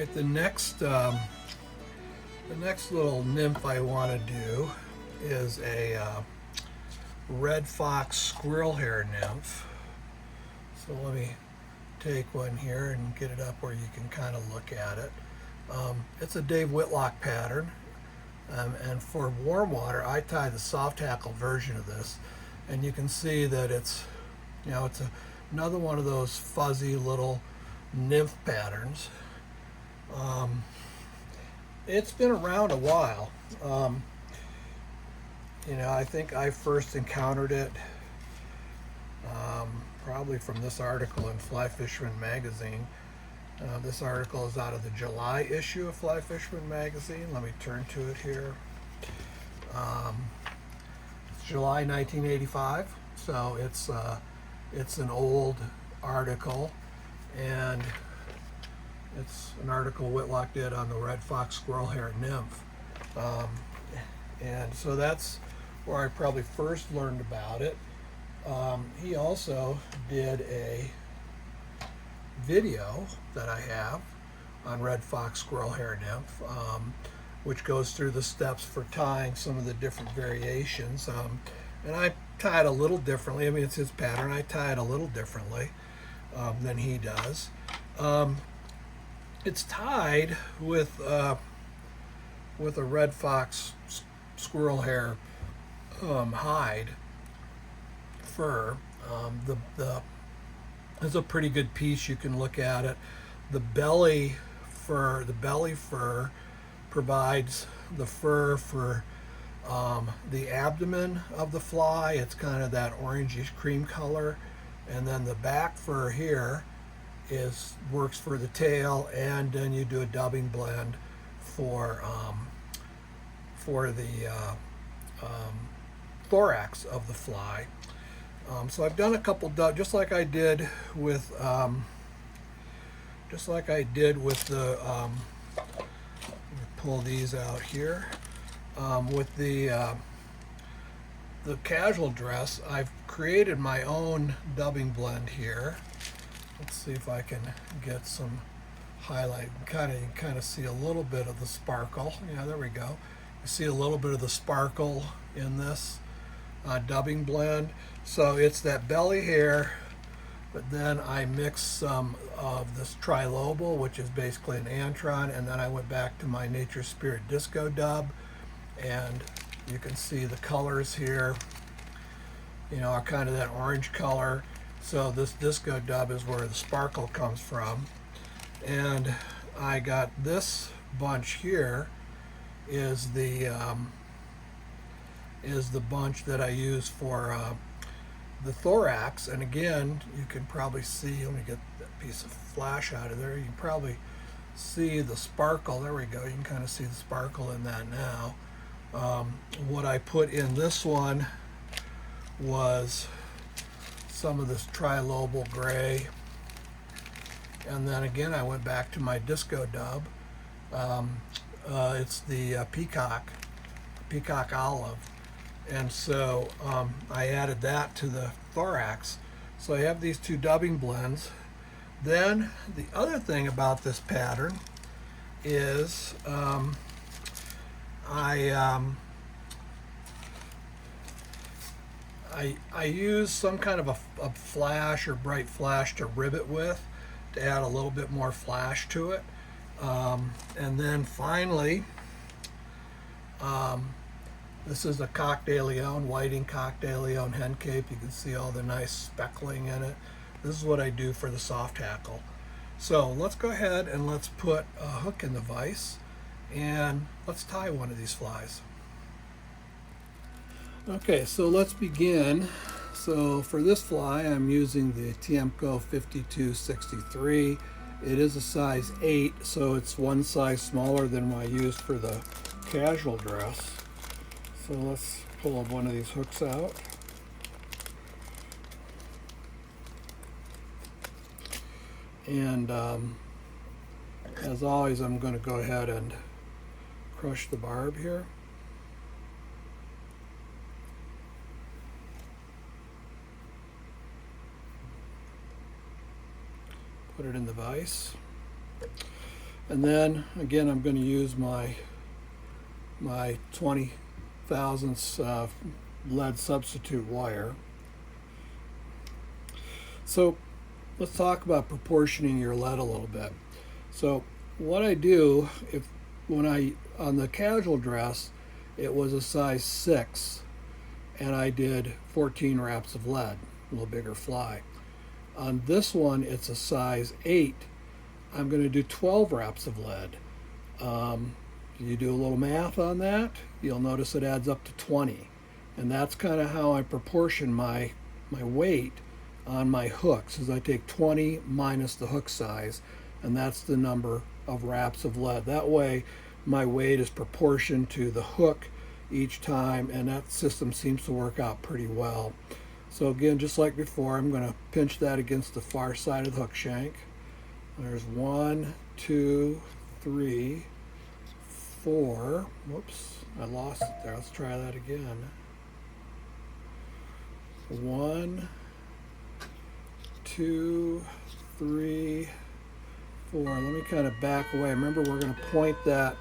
right, the next little nymph I want to do is a Red Fox Squirrel Nymph. So let me take one here and get it up where you can kind of look at it. It's a Dave Whitlock pattern, and for warm water I tie the soft hackle version of this, and you can see that it's another one of those fuzzy little nymph patterns. It's been around a while. I think I first encountered it probably from this article in Fly Fisherman magazine. This article is out of the July issue of Fly Fisherman magazine. Let me turn to it here. It's July 1985, so it's an old article, and it's an article Whitlock did on the Red Fox Squirrel Nymph. And so that's where I probably first learned about it. He also did a video that I have on Red Fox Squirrel Nymph, which goes through the steps for tying some of the different variations. And I tie it a little differently. I mean, it's his pattern. I tie it a little differently than he does. It's tied with a Red Fox squirrel hair hide fur. It's a pretty good piece. You can look at it. The belly fur provides the fur for the abdomen of the fly. It's kind of that orangish cream color, and then the back fur here works for the tail, and then you do a dubbing blend for the thorax of the fly. So I've done a couple just like I did with the let me pull these out here. With the casual dress, I've created my own dubbing blend here. Let's see if I can get some highlight. You kind of see a little bit of the sparkle. Yeah, there we go. You see a little bit of the sparkle in this dubbing blend. So it's that belly hair, but then I mixed some of this trilobal, which is basically an antron, and then I went back to my Nature Spirit Disco dub, and you can see the colors here, are kind of that orange color. So this disco dub is where the sparkle comes from. And I got this bunch here is the bunch that I use for the thorax. And again, you can probably see, let me get that piece of flash out of there. You can probably see the sparkle. There we go. You can kind of see the sparkle in that now. What I put in this one was some of this trilobal gray, and then again I went back to my disco dub. It's the peacock olive, and so I added that to the thorax. So I have these two dubbing blends. Then the other thing about this pattern is I use some kind of a flash or bright flash to rib it with, to add a little bit more flash to it. And then finally, this is a Coq de Leon, whiting Coq de Leon hen cape. You can see all the nice speckling in it. This is what I do for the soft hackle. So let's go ahead and let's put a hook in the vise, and let's tie one of these flies. Okay, so let's begin. So for this fly, I'm using the Tiemco 5263. It is a size 8, so it's one size smaller than what I used for the casual dress. So let's pull one of these hooks out. And as always, I'm going to go ahead and crush the barb here. Put it in the vise. And then again, I'm going to use my 20 thousandths lead substitute wire. So let's talk about proportioning your lead a little bit. So what I do, on the casual dress, it was a size 6, and I did 14 wraps of lead, a little bigger fly. On this one, it's a size 8. I'm going to do 12 wraps of lead. You do a little math on that, you'll notice it adds up to 20. And that's kind of how I proportion my weight on my hooks, is I take 20 minus the hook size, and that's the number of wraps of lead. That way my weight is proportioned to the hook each time, and that system seems to work out pretty well. So again, just like before, I'm going to pinch that against the far side of the hook shank. There's 1, 2, 3, 4. Whoops, I lost it there. Let's try that again. 1, 2, 3, 4. Let me kind of back away. Remember, we're going to point that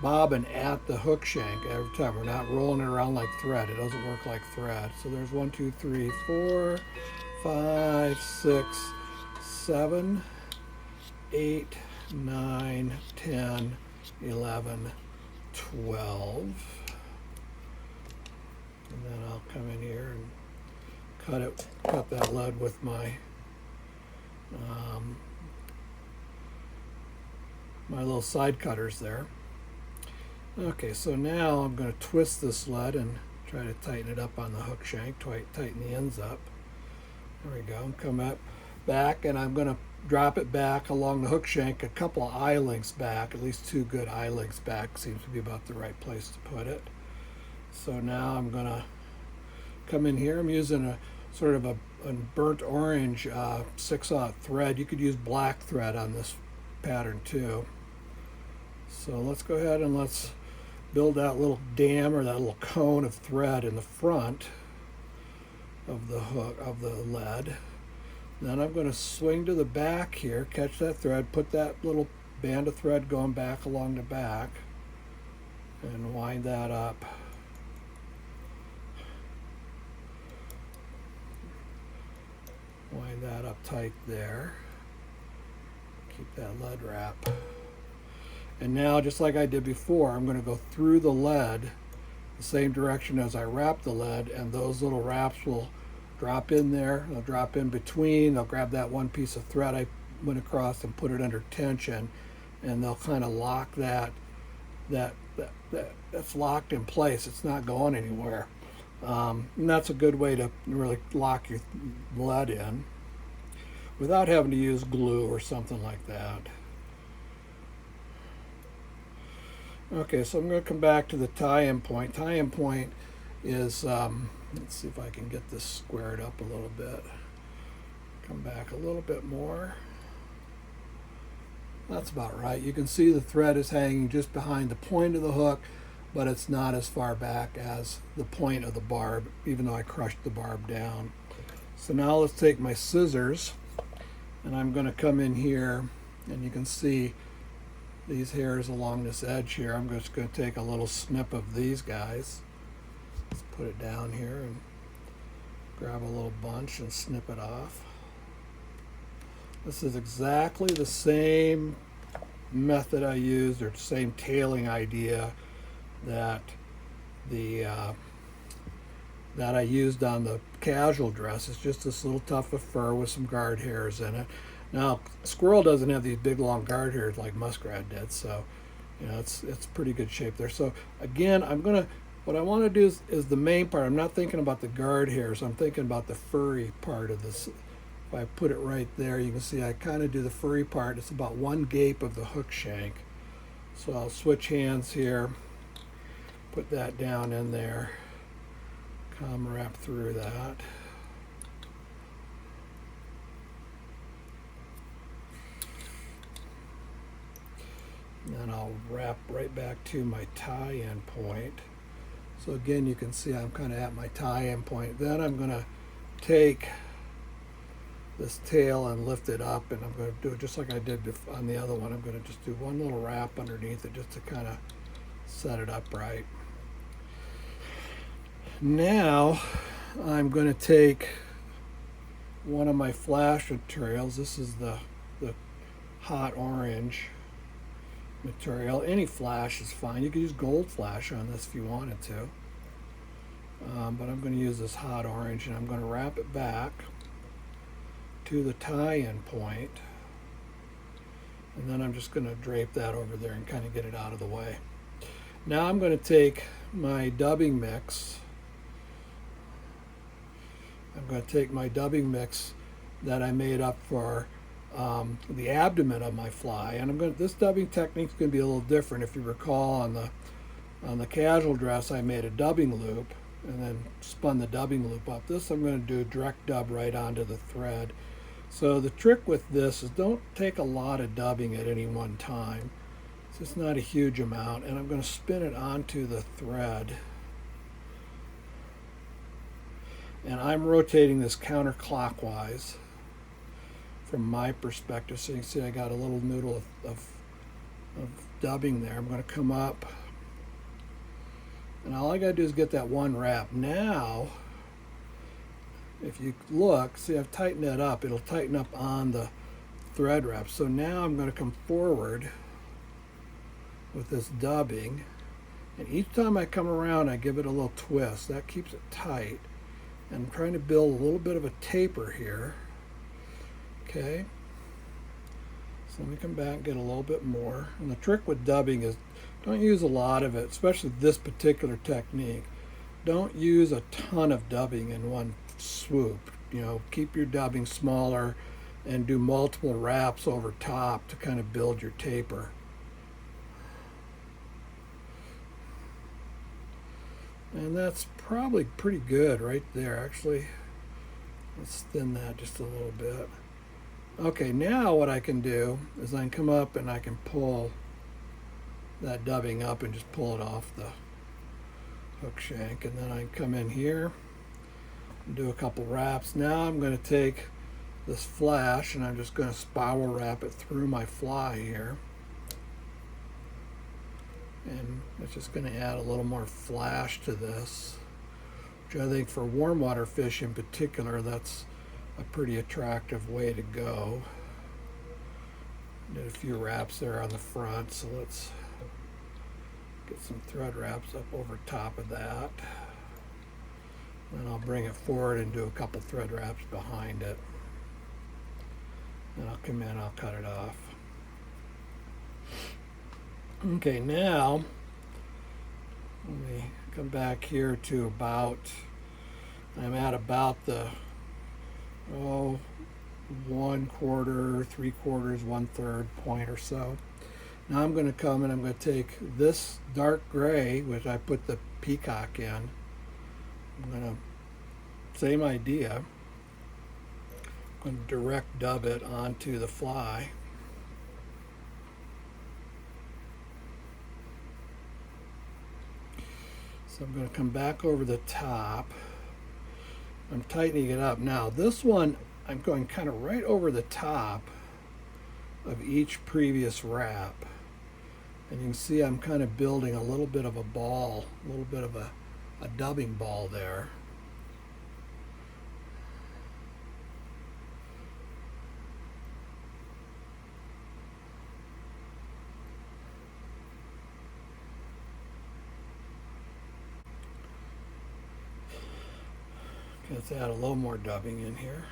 bobbin at the hook shank every time. We're not rolling it around like thread. It doesn't work like thread. So there's 1, 2, 3, 4, 5, 6, 7, 8, 9, 10, 11, 12. And then I'll come in here and cut that lead with my my little side cutters there. Okay, so now I'm going to twist this lead and try to tighten it up on the hook shank, tighten the ends up. There we go. Come back, and I'm going to drop it back along the hook shank a couple of eye lengths back, at least 2 good eye lengths back seems to be about the right place to put it. So now I'm going to come in here. I'm using a sort of a burnt orange 6/0 thread. You could use black thread on this pattern too. So let's go ahead and let's build that little dam, or that little cone of thread in the front of the hook of the lead. Then I'm going to swing to the back here, catch that thread, put that little band of thread going back along the back, and wind that up. Wind that up tight there. Keep that lead wrap. And now, just like I did before, I'm going to go through the lead the same direction as I wrap the lead, and those little wraps will drop in there. They'll drop in between. They'll grab that one piece of thread I went across and put it under tension, and they'll kind of lock that's locked in place. It's not going anywhere. And that's a good way to really lock your lead in without having to use glue or something like that. Okay, so I'm going to come back to the tie-in point. Tie-in point is, let's see if I can get this squared up a little bit. Come back a little bit more. That's about right. You can see the thread is hanging just behind the point of the hook, but it's not as far back as the point of the barb, even though I crushed the barb down. So now let's take my scissors, and I'm going to come in here, and you can see these hairs along this edge here. I'm just going to take a little snip of these guys. Let's put it down here and grab a little bunch and snip it off. This is exactly the same method I used, or the same tailing idea that that I used on the casual dress. It's just this little tuft of fur with some guard hairs in it. Now, squirrel doesn't have these big long guard hairs like muskrat did, so it's pretty good shape there. So again, what I want to do is the main part. I'm not thinking about the guard hairs. I'm thinking about the furry part of this. If I put it right there, you can see I kind of do the furry part. It's about one gape of the hook shank. So I'll switch hands here, put that down in there, come wrap through that. And then I'll wrap right back to my tie-in point. So again, you can see I'm kind of at my tie-in point. Then I'm going to take this tail and lift it up, and I'm going to do it just like I did on the other one. I'm going to just do one little wrap underneath it just to kind of set it up right. Now I'm going to take one of my flash materials. This is the hot orange material. Any flash is fine. You could use gold flash on this if you wanted to. But I'm going to use this hot orange, and I'm going to wrap it back to the tie-in point, and then I'm just going to drape that over there and kind of get it out of the way. Now I'm going to take my dubbing mix. I'm going to take my dubbing mix that I made up for the abdomen of my fly, and this dubbing technique is going to be a little different. If you recall, on the casual dress, I made a dubbing loop and then spun the dubbing loop up. This I'm going to do a direct dub right onto the thread. So the trick with this is don't take a lot of dubbing at any one time. So it's not a huge amount, and I'm going to spin it onto the thread. And I'm rotating this counterclockwise from my perspective. So you can see I got a little noodle of dubbing there. I'm going to come up, and all I got to do is get that one wrap. Now, if you look, see I've tightened that up. It'll tighten up on the thread wrap. So now I'm going to come forward with this dubbing, and each time I come around I give it a little twist. That keeps it tight. And I'm trying to build a little bit of a taper here. Okay. So let me come back and get a little bit more. And the trick with dubbing is don't use a lot of it, especially this particular technique. Don't use a ton of dubbing in one swoop. You know, keep your dubbing smaller and do multiple wraps over top to kind of build your taper. And that's probably pretty good right there. Actually, let's thin that just a little bit. Okay, now what I can do is I can come up and I can pull that dubbing up and just pull it off the hook shank, and then I can come in here and do a couple wraps. Now I'm going to take this flash and I'm just going to spiral wrap it through my fly here, and it's just going to add a little more flash to this, which I think for warm water fish in particular, that's a pretty attractive way to go. Did a few wraps there on the front, so let's get some thread wraps up over top of that. Then I'll bring it forward and do a couple thread wraps behind it. Then I'll come in, I'll cut it off. Okay, now let me come back here to about, I'm at about the 1/4, 3/4, 1/3 point or so. Now I'm going to come and I'm going to take this dark gray, which I put the peacock in. I'm going to, same idea, I'm going to direct dub it onto the fly. So I'm going to come back over the top. I'm tightening it up. Now this one, I'm going kind of right over the top of each previous wrap. And you can see I'm kind of building a little bit of a ball, a little bit of a dubbing ball there. Let's add a little more dubbing in here.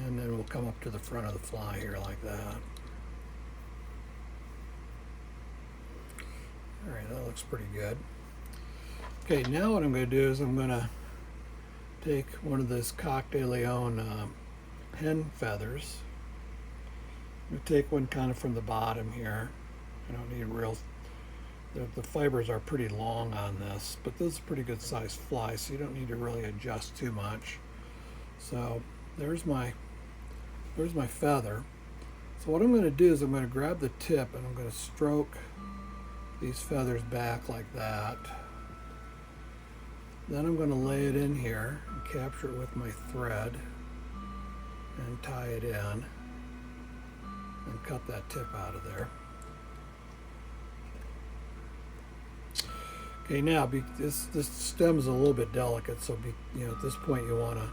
And then we'll come up to the front of the fly here like that. All right, that looks pretty good. Okay, now what I'm going to do is I'm going to take one of this Coq de Leon hen feathers. I'm going to take one kind of from the bottom here. I don't need real, the fibers are pretty long on this, but this is a pretty good sized fly, so you don't need to really adjust too much. So there's my feather. So what I'm going to do is I'm going to grab the tip and I'm going to stroke these feathers back like that. Then I'm going to lay it in here and capture it with my thread and tie it in and cut that tip out of there. Okay, now this stem is a little bit delicate, so at this point you want to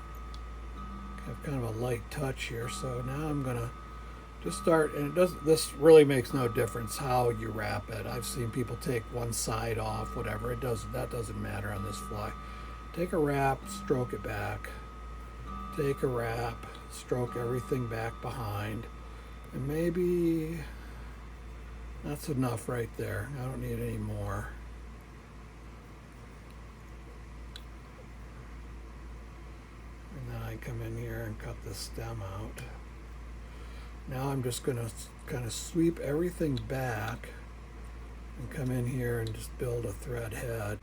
have kind of a light touch here. So now I'm going to just start, and this really makes no difference how you wrap it. I've seen people take one side off, whatever. That doesn't matter on this fly. Take a wrap, stroke it back. Take a wrap, stroke everything back behind. And maybe that's enough right there. I don't need any more. And then I come in here and cut the stem out. Now I'm just going to kind of sweep everything back and come in here and just build a thread head.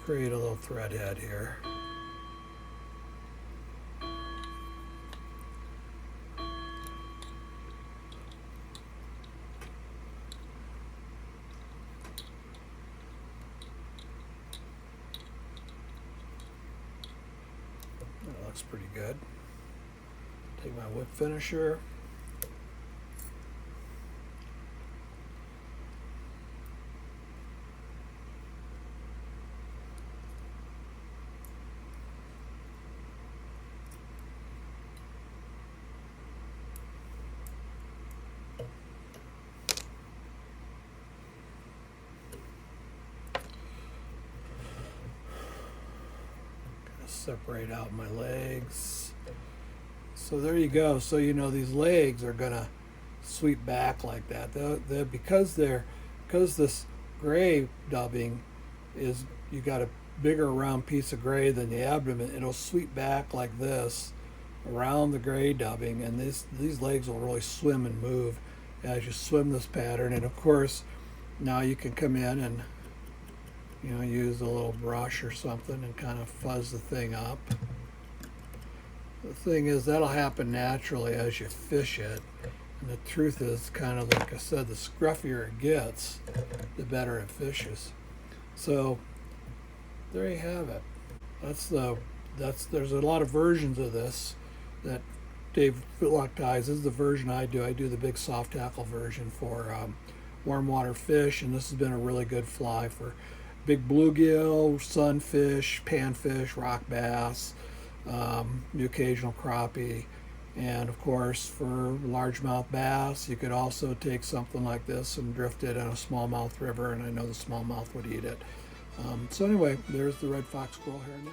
Create a little thread head here. That looks pretty good. Take my whip finisher. Separate out my legs. So there you go. So these legs are gonna sweep back like that. Because this gray dubbing is, you got a bigger round piece of gray than the abdomen, it'll sweep back like this around the gray dubbing, and these legs will really swim and move as you swim this pattern. And of course, now you can come in and use a little brush or something and kind of fuzz the thing up. The thing is, that'll happen naturally as you fish it. And the truth is, kind of like I said, the scruffier it gets, the better it fishes. So there you have it. There's a lot of versions of this that Dave Whitlock ties. This is the version I do. I do the big soft tackle version for warm water fish, and this has been a really good fly for big bluegill, sunfish, panfish, rock bass, the occasional crappie, and of course for largemouth bass you could also take something like this and drift it in a smallmouth river, and I know the smallmouth would eat it. So anyway, there's the Red Fox Squirrel Nymph.